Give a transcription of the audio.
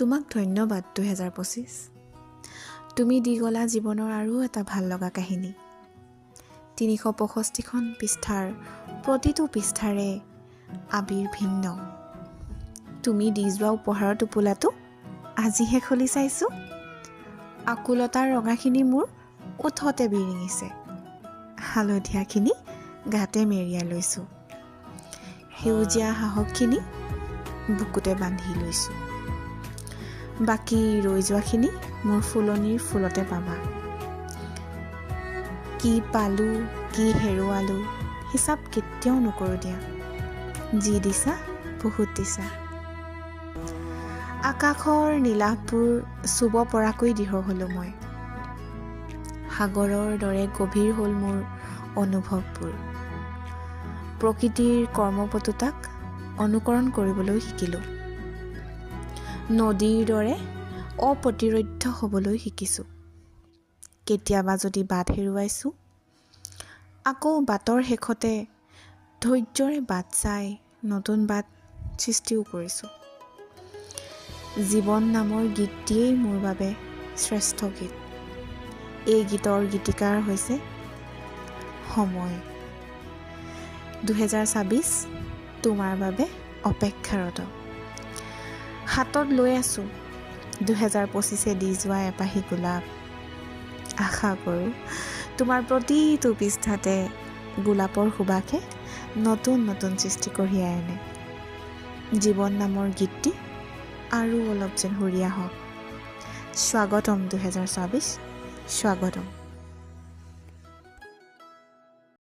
তোমাক ধন্যবাদ 2025। তুমি দি গলা জীৱনৰ আৰু এটা ভাল লগা কাহিনী। 365খন পৃষ্ঠাৰ প্ৰতিটো পৃষ্ঠাৰে আবিৰ ভিন্ন। তুমি দি যোৱা উপহাৰৰ টোপোলাটো আজিহে খুলি চাইছোঁ। আকুলতাৰ ৰঙাখিনি মোৰ ওঠতে বিৰিঙিছে, হালধীয়াখিনি গাতে মেৰিয়াই লৈছোঁ, সেউজীয়া সাহসখিনি বুকুতে বান্ধি লৈছোঁ। বাকী ৰৈ যোৱাখিনি মোৰ ফুলনিৰ ফুলতে পাবা। কি পালোঁ কি হেৰুৱালোঁ হিচাপ কেতিয়াও নকৰোঁ দিয়া। যি দিছা বহুত দিছা। আকাশৰ নীলাভবোৰ চুব পৰাকৈ দৃঢ় হ'লোঁ মই। সাগৰৰ দৰে গভীৰ হ'ল মোৰ অনুভৱবোৰ। প্ৰকৃতিৰ কৰ্মপটুতাক অনুকৰণ কৰিবলৈ শিকিলোঁ। নদীৰ দৰে অপ্ৰতিৰোধ্য হ'বলৈ শিকিছোঁ। কেতিয়াবা যদি বাট হেৰুৱাইছোঁ, আকৌ বাটৰ শেষতে ধৈৰ্যৰে বাট চাই নতুন বাট সৃষ্টিও কৰিছোঁ। জীৱন নামৰ গীতটিয়েই মোৰ বাবে শ্ৰেষ্ঠ গীত। এই গীতৰ গীতিকাৰ হৈছে সময়। 2026 তোমাৰ বাবে অপেক্ষাৰত। হাতত লৈ আছোঁ 2025 দি যোৱা এপাহি গোলাপ। আশা কৰোঁ তোমাৰ প্ৰতিটো পৃষ্ঠাতে গোলাপৰ সুবাসে নতুন নতুন সৃষ্টি কঢ়িয়াই আনে। জীৱন নামৰ গীতটি আৰু অলপ যেন সুৰীয়া হওক। স্বাগতম 2026, স্বাগতম।